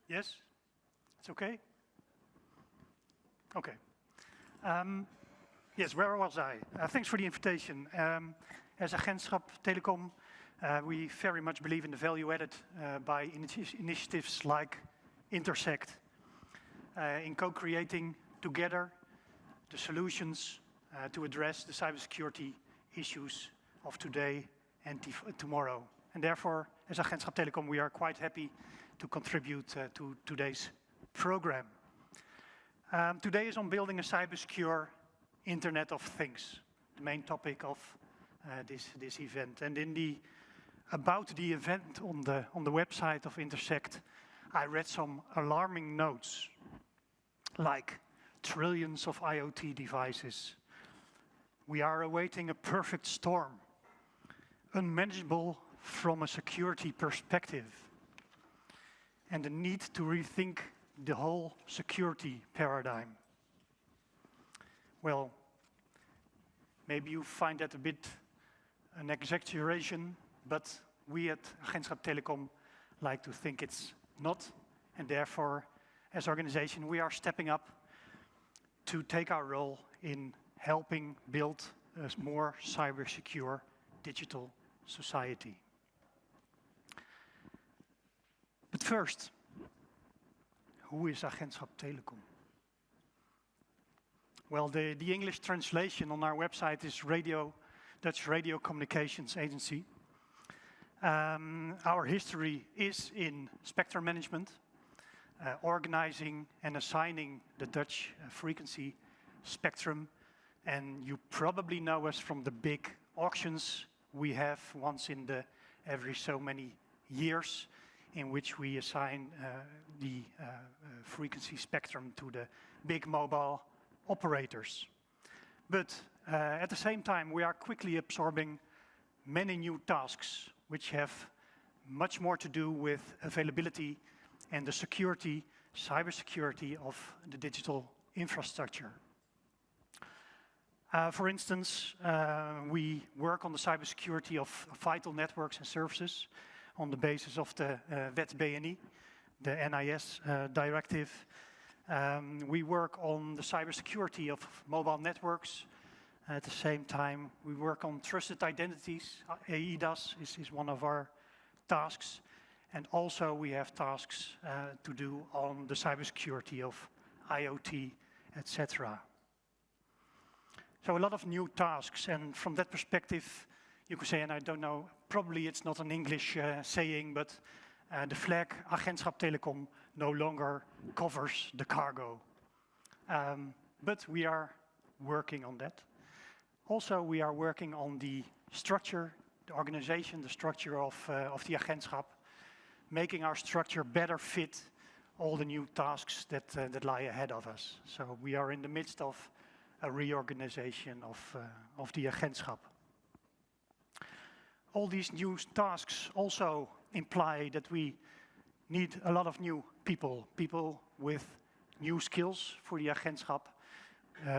Yes? It's okay? Okay. Yes, where was I? Thanks for the invitation. As Agentschap Telecom, we very much believe in the value added by initiatives like Intersect, in co-creating together the solutions to address the cybersecurity issues of today and tomorrow. And therefore, as Agentschap Telecom, we are quite happy to contribute to today's program. Today is on building a cybersecure Internet of Things, the main topic of this event. And about the event on the website of Intersect, I read some alarming notes, like trillions of IoT devices. We are awaiting a perfect storm, unmanageable from a security perspective, and the need to rethink the whole security paradigm. Well, maybe you find that a bit an exaggeration, but we at Agentschap Telecom like to think it's not, and therefore, as an organization, we are stepping up to take our role in helping build a more cyber-secure digital society. But first, who is Agentschap Telecom? Well, the English translation on our website is Dutch Radio Communications Agency. Our history is in spectrum management, organizing and assigning the Dutch frequency spectrum. And you probably know us from the big auctions we have once in every so many years, in which we assign the frequency spectrum to the big mobile operators. But at the same time, we are quickly absorbing many new tasks, which have much more to do with availability and the security, cybersecurity of the digital infrastructure. For instance, we work on the cybersecurity of vital networks and services on the basis of the Wet BNI, the NIS directive. We work on the cybersecurity of mobile networks. At the same time, we work on trusted identities. EIDAS is one of our tasks. And also we have tasks to do on the cybersecurity of IoT, etc. So a lot of new tasks, and from that perspective, you could say, and I don't know, probably it's not an English saying, but the flag Agentschap Telecom no longer covers the cargo. But we are working on that. Also, we are working on the structure, the organization, the structure of the Agentschap, making our structure better fit all the new tasks that lie ahead of us. So we are in the midst of a reorganization of the Agentschap. All these new tasks also imply that we need a lot of new people with new skills for the Agentschap,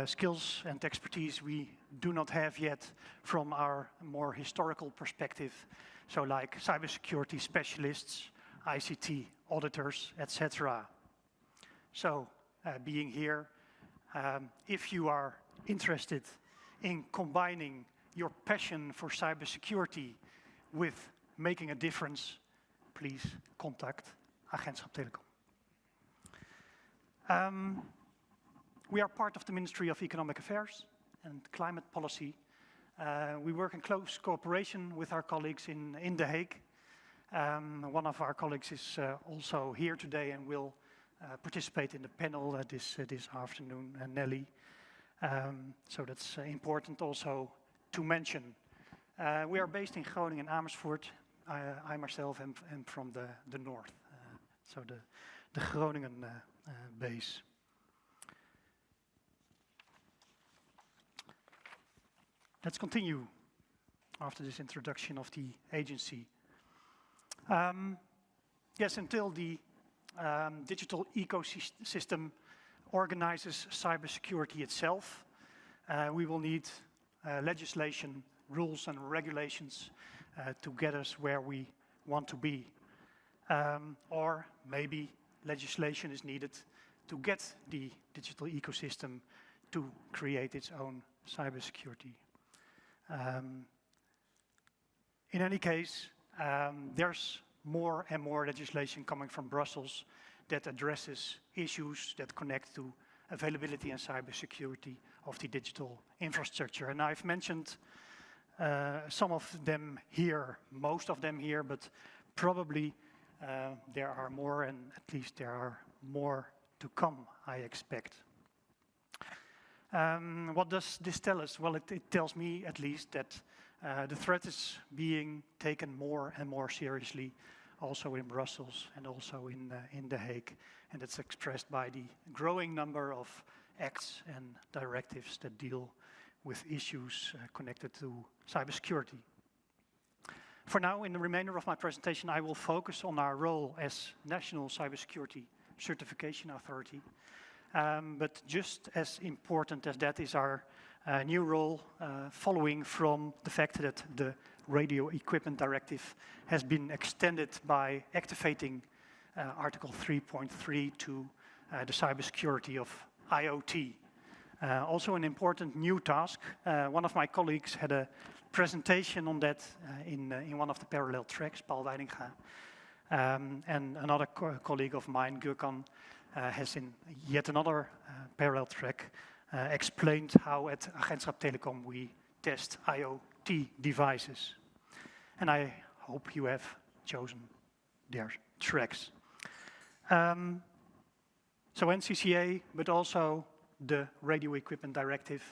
skills and expertise we do not have yet from our more historical perspective, so like cybersecurity specialists, ICT auditors, etc. So, being here, if you are interested in combining your passion for cybersecurity with making a difference, please contact Agentschap Telecom. We are part of the Ministry of Economic Affairs and Climate Policy. We work in close cooperation with our colleagues in The Hague. One of our colleagues is also here today and will participate in the panel this afternoon, Nelly. So that's important also to mention. We are based in Groningen and Amersfoort. I myself am from the north, so the Groningen base. Let's continue after this introduction of the agency. Yes, until the digital ecosystem organizes cybersecurity itself, we will need legislation, rules and regulations to get us where we want to be. Or maybe legislation is needed to get the digital ecosystem to create its own cybersecurity. In any case, there's more and more legislation coming from Brussels that addresses issues that connect to availability and cybersecurity of the digital infrastructure. And I've mentioned some of them here, most of them here, but probably there are more, and at least there are more to come, I expect. What does this tell us? Well, it tells me at least that the threat is being taken more and more seriously, also in Brussels and also in The Hague, and it's expressed by the growing number of acts and directives that deal with issues connected to cybersecurity. For now, in the remainder of my presentation, I will focus on our role as National Cybersecurity Certification Authority. But just as important as that is our new role following from the fact that the Radio Equipment Directive has been extended by activating Article 3.3 to the cybersecurity of IoT. Also an important new task. One of my colleagues had a presentation on that in one of the parallel tracks, Paul Weidinga. And another colleague of mine, Gürkan, has in yet another parallel track explained how at Agentschap Telecom we test IoT devices. And I hope you have chosen their tracks. So NCCA, but also the Radio Equipment Directive,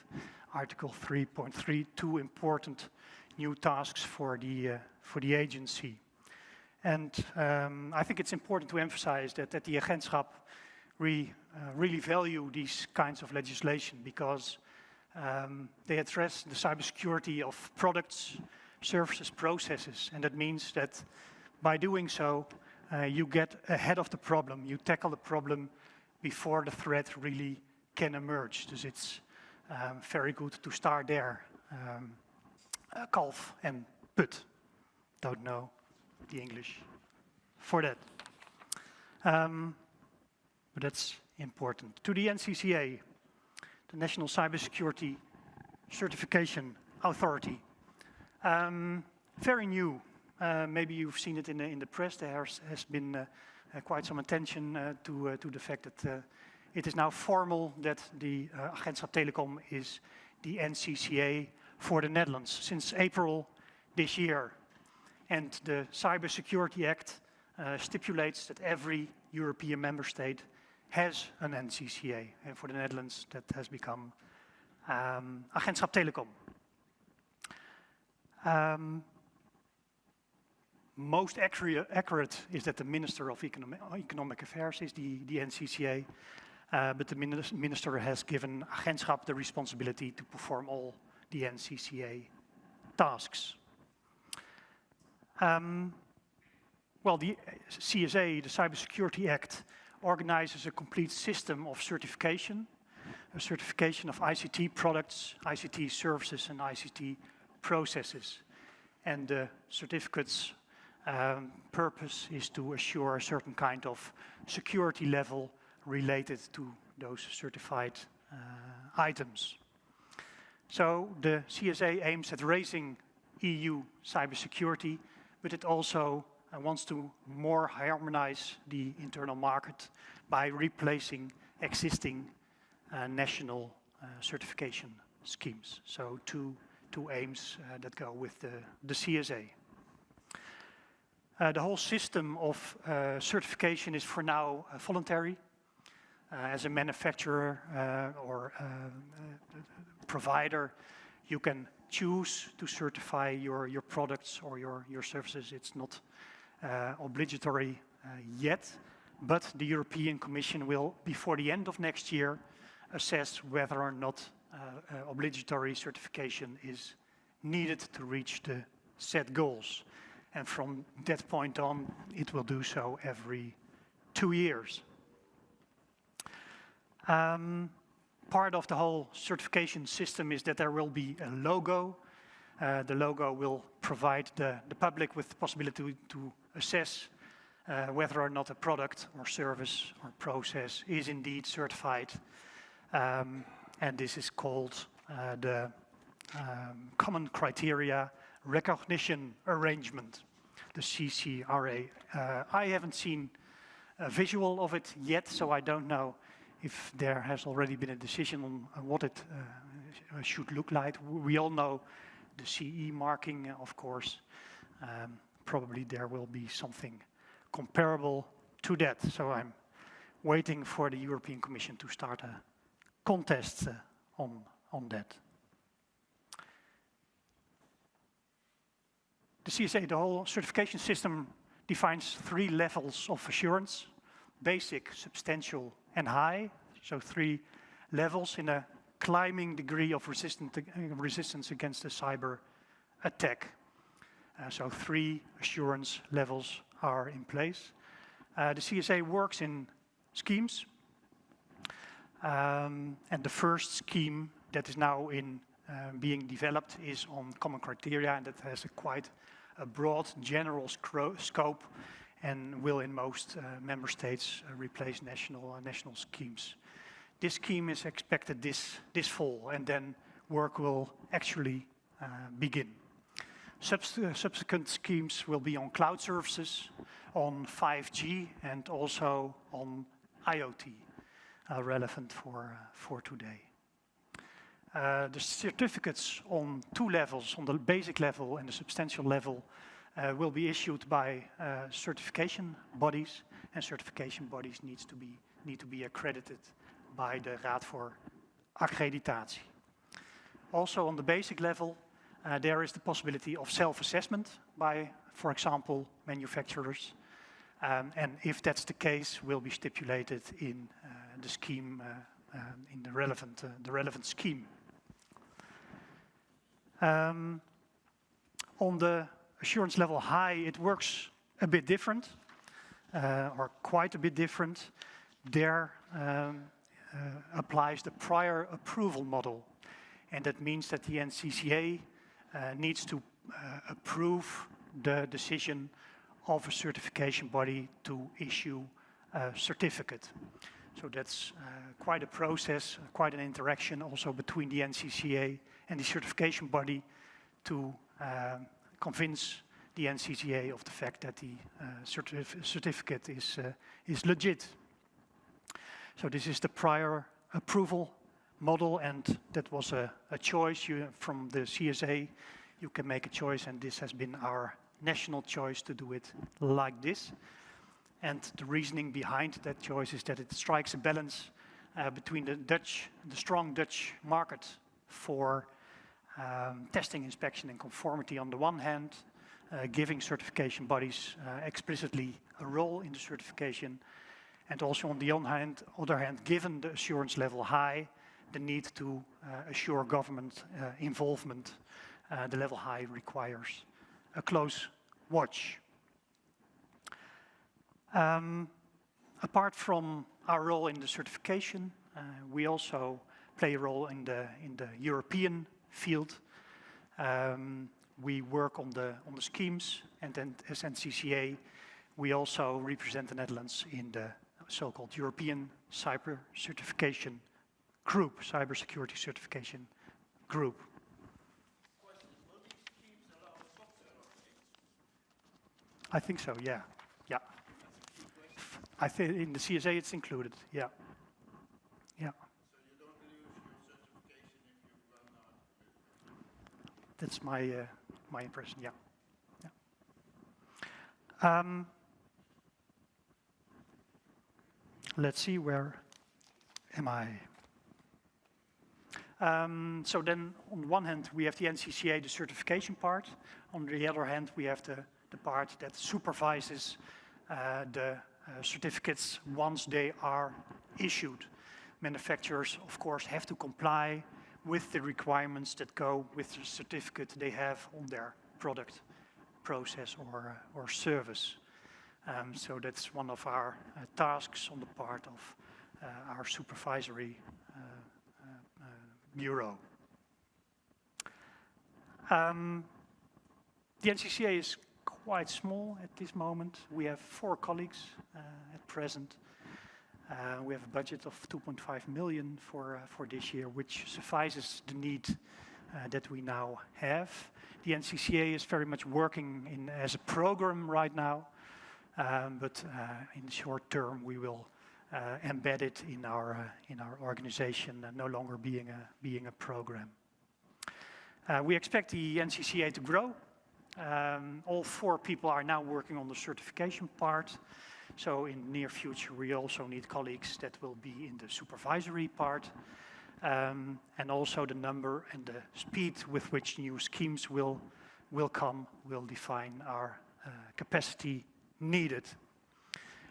Article 3.3, two important new tasks for the agency. And I think it's important to emphasize that at the Agentschap we really value these kinds of legislation because they address the cybersecurity of products, services, processes, and that means that by doing so you get ahead of the problem, you tackle the problem before the threat really can emerge. Dus it's very good to start there. Kalf and put. Don't know the English for that. But that's important. To the NCCA, the National Cybersecurity Certification Authority. Very new. Maybe you've seen it in the press. There has been quite some attention to the fact that it is now formal that the Agentschap Telecom is the NCCA for the Netherlands since April this year. And the Cybersecurity Act stipulates that every European member state has an NCCA. And for the Netherlands, that has become Agentschap Telecom. Most accurate is that the Minister of Economic Affairs is the NCCA, but the Minister has given Agentschap the responsibility to perform all the NCCA tasks. Well, the CSA, the Cybersecurity Act, organizes a complete system of certification, a certification of ICT products, ICT services, and ICT processes. And the certificate's purpose is to assure a certain kind of security level related to those certified items. So the CSA aims at raising EU cybersecurity, but it also wants to more harmonize the internal market by replacing existing national certification schemes. So two aims that go with the CSA. The whole system of certification is for now voluntary. As a manufacturer or provider, you can choose to certify your products or your services. It's not obligatory yet, but the European Commission will, before the end of next year, assess whether or not obligatory certification is needed to reach the set goals. And from that point on, it will do so every 2 years. Part of the whole certification system is that there will be a logo. The logo will provide the public with the possibility to assess whether or not a product or service or process is indeed certified. And this is called the Common Criteria Recognition Arrangement, the CCRA. I haven't seen a visual of it yet, so I don't know if there has already been a decision on what it should look like. We all know the CE marking, of course. Probably there will be something comparable to that. So I'm waiting for the European Commission to start a contest on that. The CSA, the whole certification system, defines 3 levels of assurance: basic, substantial, and high. So 3 levels in a climbing degree of resistance against a cyber attack. So 3 assurance levels are in place. The CSA works in schemes. And the first scheme that is now being developed is on common criteria, and that has quite a broad general scope and will in most member states replace national schemes. This scheme is expected this fall, and then work will actually begin. Subsequent schemes will be on cloud services, on 5G, and also on IoT, relevant for today. The certificates on 2 levels, on the basic level and the substantial level, will be issued by certification bodies, and certification bodies need to be accredited by the Raad voor Accreditatie. Also on the basic level, there is the possibility of self-assessment by, for example, manufacturers. And if that's the case, will be stipulated in the scheme, in the relevant scheme. On the assurance level high, it works a bit different, or quite a bit different. There applies the prior approval model, and that means that the NCCA needs to approve the decision of a certification body to issue a certificate. So that's quite a process, quite an interaction also between the NCCA and the certification body to convince the NCCA of the fact that the certificate is legit. So this is the prior approval model, and that was a choice from the CSA. You can make a choice, and this has been our national choice to do it like this. And the reasoning behind that choice is that it strikes a balance between the strong Dutch market for testing, inspection, and conformity on the one hand, giving certification bodies explicitly a role in the certification, and also on the other hand, given the assurance level high, the need to assure government involvement. The level high requires a close watch. Apart from our role in the certification, we also play a role in the European field. We work on the schemes, and then as NCCA, we also represent the Netherlands in the so-called European Cyber Certification Group, Cybersecurity Certification Group. Question: will these schemes allow software updates? I think so, yeah. Yeah. I think in the CSA it's included, yeah. Yeah. So you don't lose your certification if you run out? That's my impression, yeah. Yeah. Let's see, where am I? So then, on one hand, we have the NCCA, the certification part. On the other hand, we have the part that supervises the certificates once they are issued. Manufacturers, of course, have to comply with the requirements that go with the certificate they have on their product, process, or service. So that's one of our tasks on the part of our supervisory bureau. The NCCA is quite small at this moment. We have 4 colleagues at present. We have a budget of 2.5 million for this year, which suffices the need that we now have. The NCCA is very much working as a program right now, but in the short term we will embed it in our organization, no longer being a program. We expect the NCCA to grow. All 4 people are now working on the certification part. So in the near future, we also need colleagues that will be in the supervisory part. And also the number and the speed with which new schemes will come will define our capacity needed.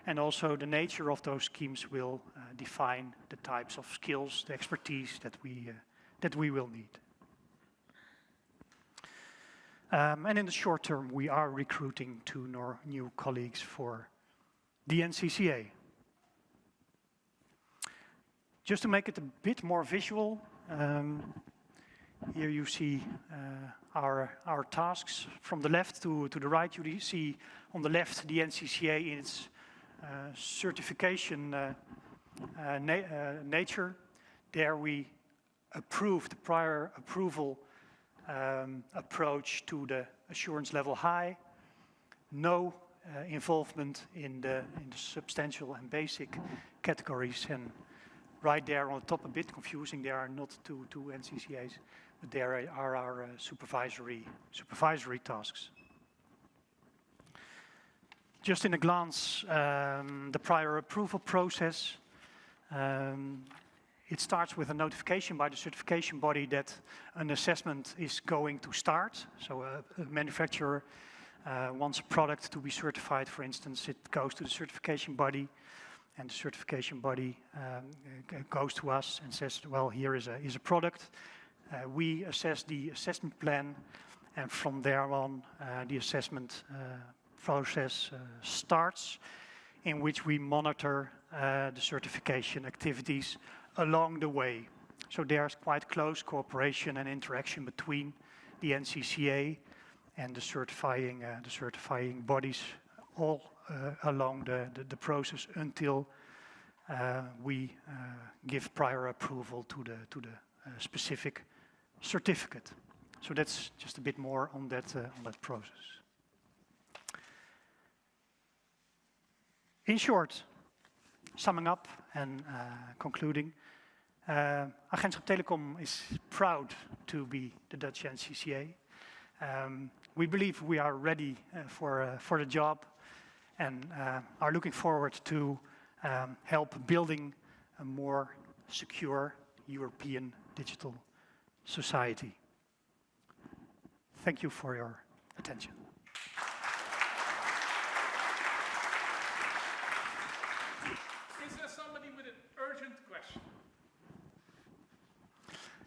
And also the nature of those schemes will define the types of skills, the expertise that we will need. And in the short term, we are recruiting 2 new colleagues for the NCCA. Just to make it a bit more visual, here you see our tasks. From the left to the right, you see on the left the NCCA in its certification nature. There we approve the prior approval approach to the assurance level high. No involvement in the substantial and basic categories. And right there on the top, a bit confusing, there are not two NCCAs, but there are our supervisory tasks. Just in a glance, the prior approval process. It starts with a notification by the certification body that an assessment is going to start. So a manufacturer wants a product to be certified, for instance, it goes to the certification body, and the certification body goes to us and says, well, here is a product. We assess the assessment plan, and from there on, the assessment process starts, in which we monitor the certification activities along the way. So there's quite close cooperation and interaction between the NCCA and the certifying bodies all along the process until we give prior approval to the specific certificate. So that's just a bit more on that process. In short, summing up and concluding, Agentschap Telecom is proud to be the Dutch NCCA. We believe we are ready for the job and are looking forward to help building a more secure European digital society. Thank you for your attention. Is there somebody with an urgent question?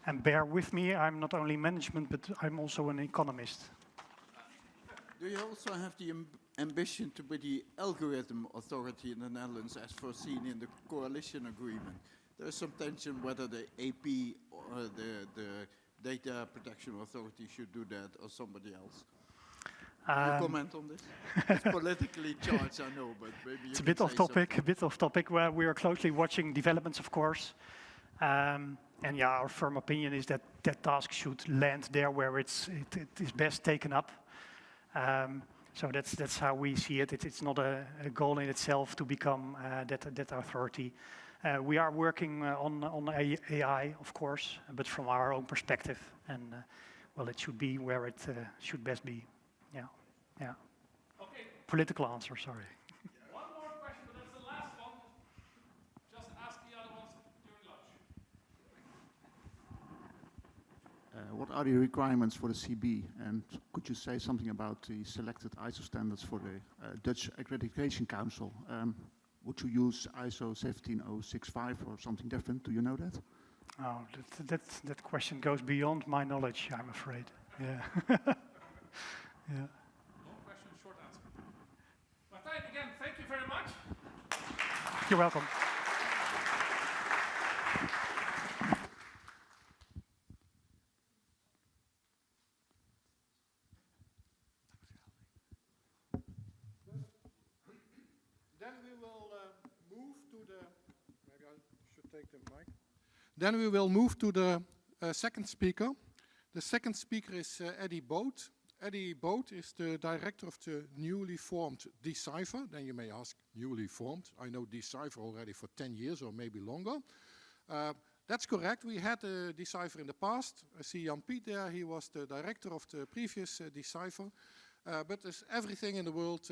And bear with me, I'm not only management, but I'm also an economist. Do you also have the ambition to be the algorithm authority in the Netherlands as foreseen in the coalition agreement? There is some tension whether the AP or the data protection authority should do that or somebody else. Can you comment on this? It's politically charged, I know, but maybe you It's a can bit off say topic, something. a bit off topic. Where we are closely watching developments, of course. And yeah, our firm opinion is that that task should land there where it is best taken up. So that's how we see it. It's not a goal in itself to become that authority. We are working on AI, of course, but from our own perspective. And well, it should be where it should best be. Yeah. Okay, Political answer, sorry. one more question, but that's the last one. Just ask the other ones during lunch. What are the requirements for the CB? And could you say something about the selected ISO standards for the Dutch Accreditation Council? Would you use ISO 17065 or something different? Do you know that? Oh, that question goes beyond my knowledge, I'm afraid. Yeah. Yeah. Long question, short answer. Martijn, again, thank you very much. You're welcome. to the, maybe I should take the mic. Then we will move to the second speaker. The second speaker is Eddy Boot. Eddy Boot is the director of the newly formed Decipher. Then you may ask, newly formed? I know Decipher already for 10 years or maybe longer. That's correct. We had a Decipher in the past. I see Jan Piet there. He was the director of the previous Decipher. But as everything in the world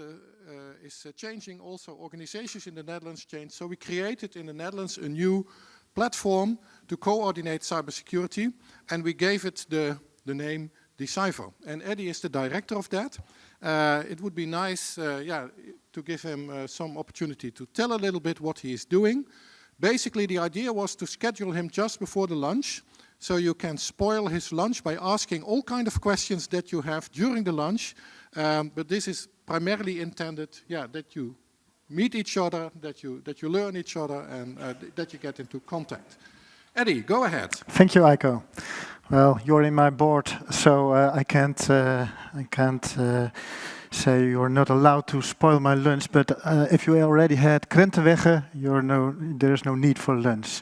is changing, also organizations in the Netherlands change. So we created in the Netherlands a new platform to coordinate cybersecurity, and we gave it the name Decipher. And Eddy is the director of that. It would be nice to give him some opportunity to tell a little bit what he is doing. Basically, the idea was to schedule him just before the lunch, so you can spoil his lunch by asking all kind of questions that you have during the lunch. But this is primarily intended, that you meet each other, that you learn each other, and that you get into contact. Eddy, go ahead. Thank you, Eiko. Well, you're in my board, so I can't say you're not allowed to spoil my lunch. But if you already had krentenwegge, there is no need for lunch.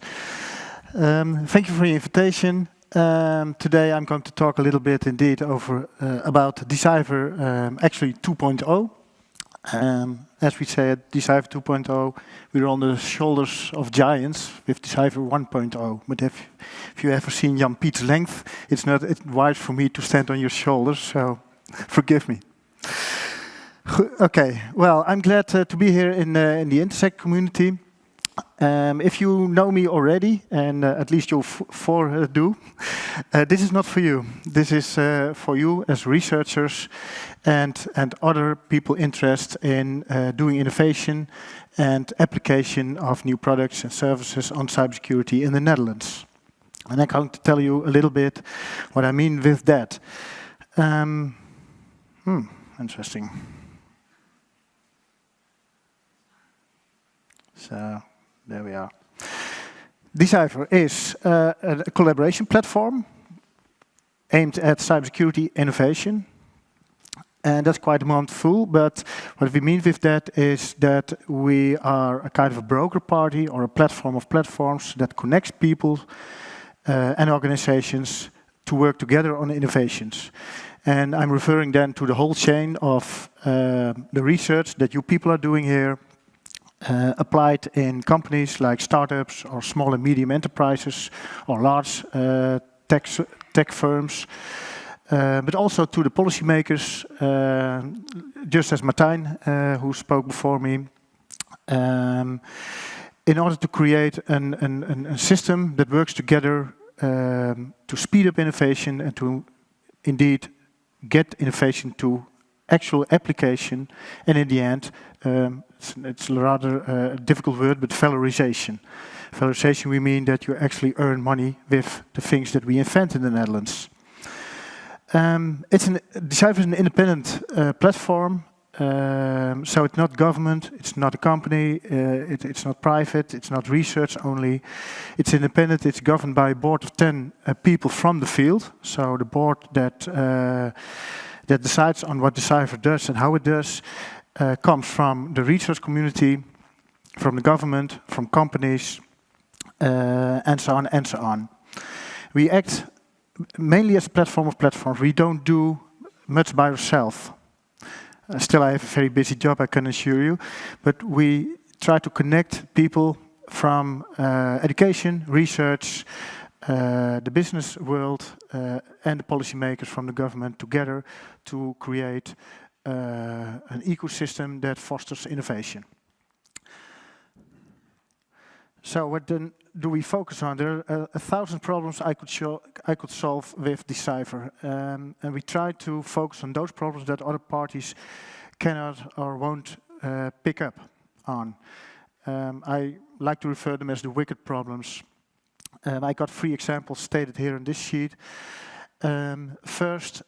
Thank you for your invitation. Today I'm going to talk a little bit indeed about Decipher actually 2.0. As we said, Decipher 2.0, we're on the shoulders of giants with Decipher 1.0. But if you ever seen Jan Piet's length, it's not wise for me to stand on your shoulders, so forgive me. Okay, well, I'm glad to be here in the Intersect community. If you know me already, and at least you four do, this is not for you. This is for you as researchers and other people interested in doing innovation and application of new products and services on cybersecurity in the Netherlands. And I'm going to tell you a little bit what I mean with that. Interesting. So, there we are. Decipher is a collaboration platform aimed at cybersecurity innovation. And that's quite a mouthful, but what we mean with that is that we are a kind of a broker party or a platform of platforms that connects people and organizations to work together on innovations. And I'm referring then to the whole chain of the research that you people are doing here, applied in companies like startups or small and medium enterprises or large tech firms, but also to the policymakers, just as Martijn, who spoke before me, in order to create a system that works together to speed up innovation and to indeed get innovation to actual application, and in the end, it's a rather difficult word, but valorization. Valorization, we mean that you actually earn money with the things that we invent in the Netherlands. Decipher is an independent platform, so it's not government, it's not a company, it's not private, it's not research only. It's independent, it's governed by a board of 10 people from the field, so the board that decides on what Decipher does and how it does comes from the research community, from the government, from companies, and so on and so on. We act mainly as a platform of platforms. We don't do much by ourselves. Still, I have a very busy job, I can assure you, but we try to connect people from education, research, the business world, and the policymakers from the government together to create an ecosystem that fosters innovation. So what then do we focus on? There are 1,000 problems I could solve with Decipher, and we try to focus on those problems that other parties cannot or won't pick up on. I like to refer them as the wicked problems. I got 3 examples stated here on this sheet. First,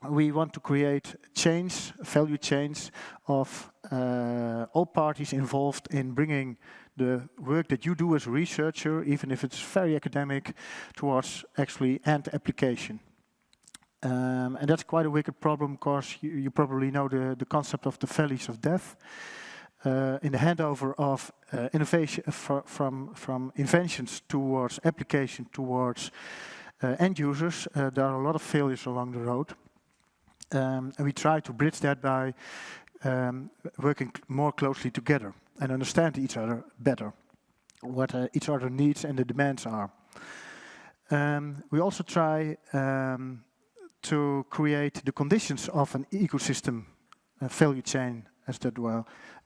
we want to create chains, value chains of all parties involved in bringing the work that you do as a researcher, even if it's very academic, towards actually end application. And that's quite a wicked problem because you probably know the concept of the valleys of death. in the handover of innovation from inventions towards application towards end users, there are a lot of failures along the road. And we try to bridge that by working more closely together and understand each other better, what each other needs and the demands are. We also try to create the conditions of an ecosystem value chain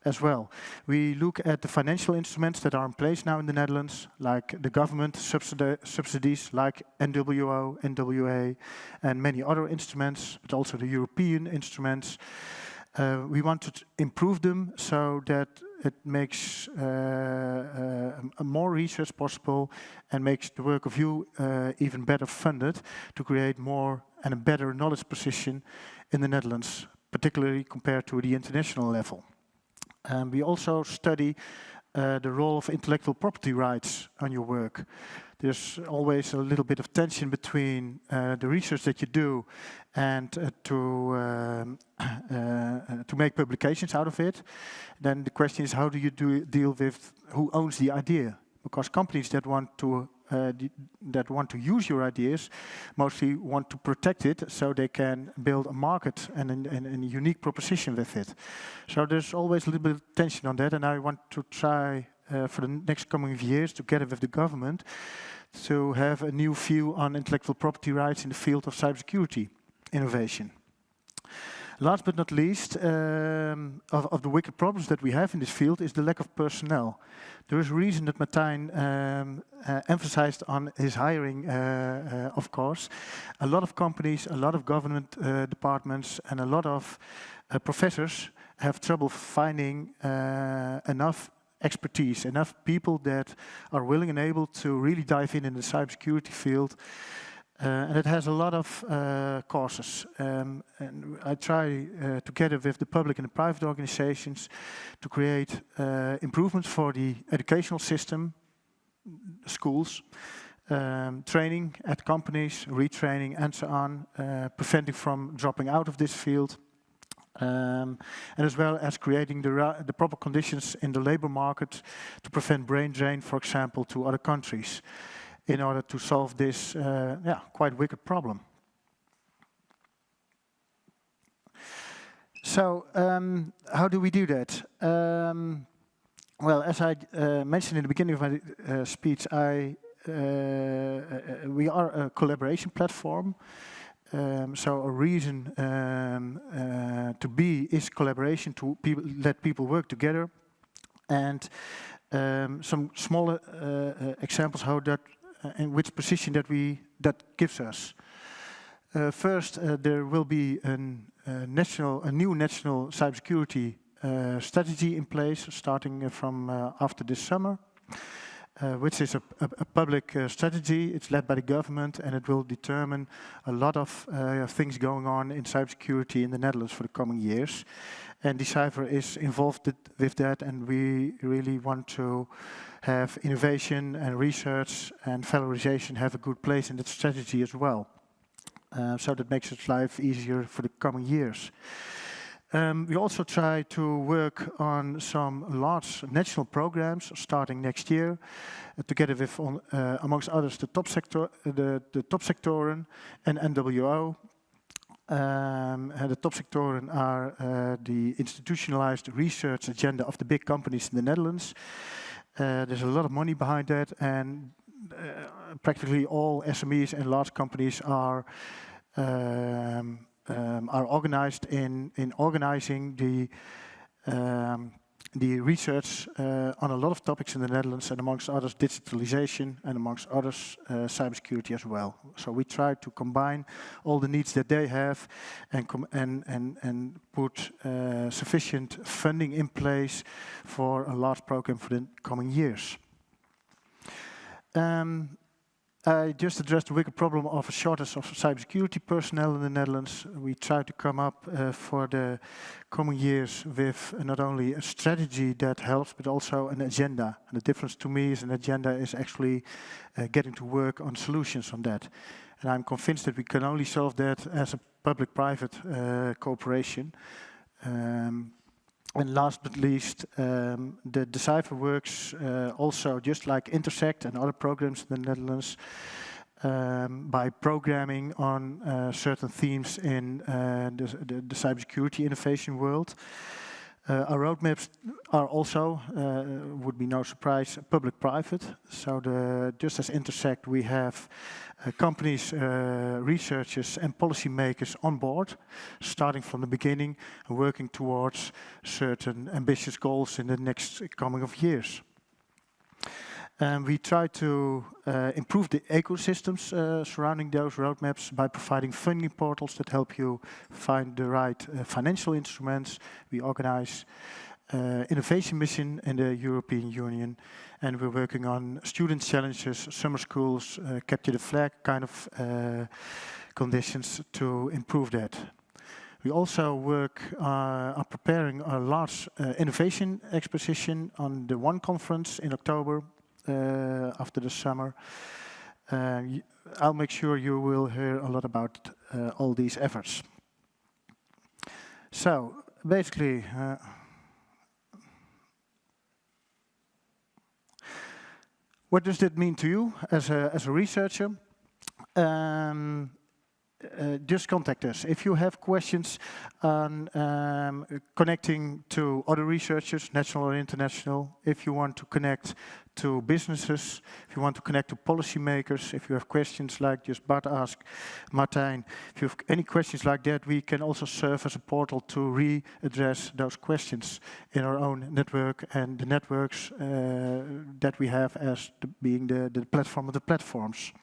as well. We look at the financial instruments that are in place now in the Netherlands, like the government subsidies, like NWO, NWA, and many other instruments, but also the European instruments. We want to improve them so that it makes more research possible and makes the work of you even better funded to create more and a better knowledge position in the Netherlands, particularly compared to the international level. We also study the role of intellectual property rights on your work. There's always a little bit of tension between the research that you do and to make publications out of it. Then the question is, how do you deal with who owns the idea? Because companies that want to use your ideas mostly want to protect it so they can build a market and a unique proposition with it. So there's always a little bit of tension on that, and I want to try for the next coming years, together with the government, to have a new view on intellectual property rights in the field of cybersecurity innovation. Last but not least, of the wicked problems that we have in this field is the lack of personnel. There is a reason that Martijn emphasized on his hiring, of course. A lot of companies, a lot of government departments, and a lot of professors have trouble finding enough expertise, enough people that are willing and able to really dive in the cybersecurity field. And it has a lot of causes. And I try, together with the public and the private organizations, to create improvements for the educational system, schools, training at companies, retraining, and so on, preventing from dropping out of this field. And as well as creating the proper conditions in the labor market to prevent brain drain, for example, to other countries, in order to solve this quite wicked problem. So, how do we do that? Well, as I mentioned in the beginning of my speech, we are a collaboration platform. So a reason to be is collaboration, to let people work together. And some smaller examples how that, in which position that gives us. First, there will be a new national cybersecurity strategy in place, starting from after this summer, which is a public strategy. It's led by the government, and it will determine a lot of things going on in cybersecurity in the Netherlands for the coming years. And Decipher is involved with that, and we really want to have innovation and research and valorization have a good place in that strategy as well. So that makes its life easier for the coming years. We also try to work on some large national programs starting next year, together with, amongst others, the top sectoren and NWO. And the top sectoren are the institutionalized research agenda of the big companies in the Netherlands. There's a lot of money behind that, and practically all SMEs and large companies are organized in organizing the research on a lot of topics in the Netherlands, and amongst others digitalization, and amongst others cybersecurity as well. So we try to combine all the needs that they have and put sufficient funding in place for a large program for the coming years. I just addressed the wicked problem of a shortage of cybersecurity personnel in the Netherlands. We try to come up for the coming years with not only a strategy that helps, but also an agenda. And the difference to me is an agenda is actually getting to work on solutions on that. And I'm convinced that we can only solve that as a public-private cooperation. And last but least, the Decipher works also just like Intersect and other programs in the Netherlands by programming on certain themes in the cybersecurity innovation world. Our roadmaps are also, would be no surprise, public-private. So just as Intersect, we have companies, researchers and policymakers on board, starting from the beginning and working towards certain ambitious goals in the next coming of years. We try to improve the ecosystems surrounding those roadmaps by providing funding portals that help you find the right financial instruments. We organize innovation mission in the European Union, and we're working on student challenges, summer schools, capture the flag kind of conditions to improve that. We also work on preparing a large innovation exposition on the One conference in October. After the summer. I'll make sure you will hear a lot about all these efforts. So, basically, what does that mean to you as a researcher? Just contact us. If you have questions on connecting to other researchers, national or international, if you want to connect to businesses, if you want to connect to policymakers, if you have questions like just Bart asked Martijn, if you have any questions like that, we can also serve as a portal to readdress those questions in our own network and the networks that we have as being the platform of the platforms.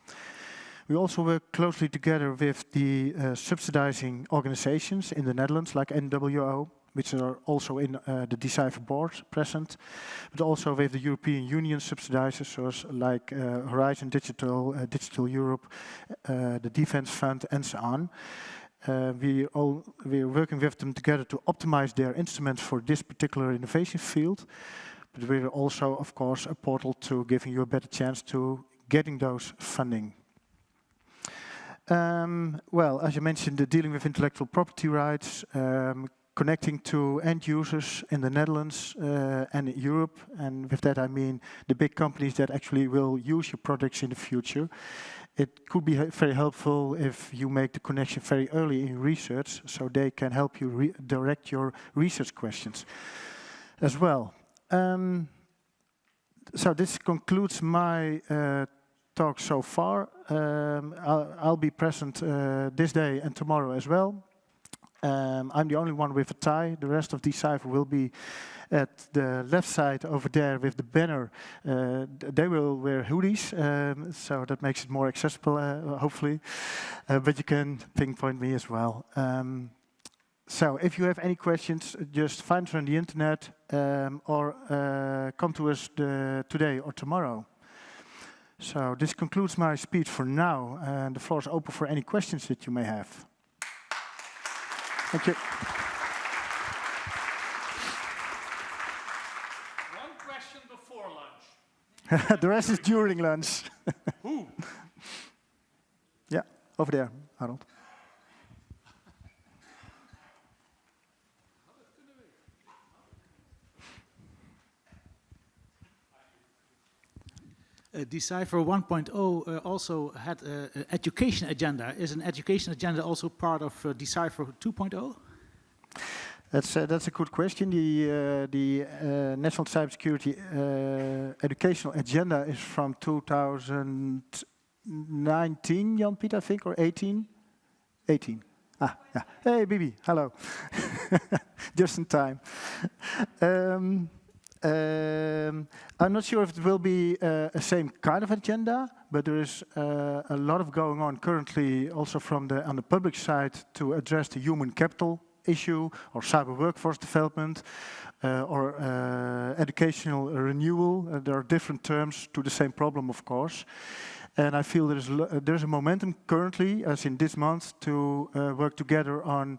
We also work closely together with the subsidizing organizations in the Netherlands, like NWO, which are also in the Decipher board present, but also with the European Union subsidizers, so like Horizon Digital, Digital Europe, the Defense Fund, and so on. We're working with them together to optimize their instruments for this particular innovation field, but we're also, of course, a portal to giving you a better chance to getting those funding. Well, as you mentioned, dealing with intellectual property rights, connecting to end users in the Netherlands and in Europe, and with that I mean the big companies that actually will use your products in the future. It could be very helpful if you make the connection very early in research, so they can help you direct your research questions as well. So this concludes my talk so far. I'll be present this day and tomorrow as well. I'm the only one with a tie. The rest of Decipher will be at the left side over there with the banner. They will wear hoodies, so that makes it more accessible, hopefully. But you can pinpoint me as well. So if you have any questions, just find us on the internet or come to us today or tomorrow. So this concludes my speech for now, and the floor is open for any questions that you may have. Thank you. One question before lunch. The rest is during lunch. Who? Yeah, over there, Harold. Decipher 1.0 also had an education agenda. Is an education agenda also part of Decipher 2.0? That's a good question. The National Cybersecurity Educational Agenda is from 2019, Jan-Piet, I think, or 18? 18. Ah, yeah. Hey, Bibi, hello. Just in time. I'm not sure if it will be a same kind of agenda, but there is a lot of going on currently also on the public side to address the human capital issue or cyber workforce development or educational renewal. There are different terms to the same problem, of course. And I feel there's a momentum currently, as in this month, to work together on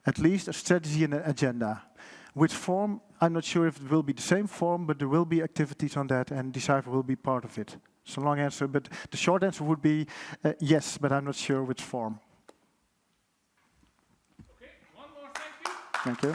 at least a strategy and an agenda. Which form, I'm not sure if it will be the same form, but there will be activities on that, and Decipher will be part of it. It's a long answer, but the short answer would be yes, but I'm not sure which form. Okay, one more, thank you. Thank you.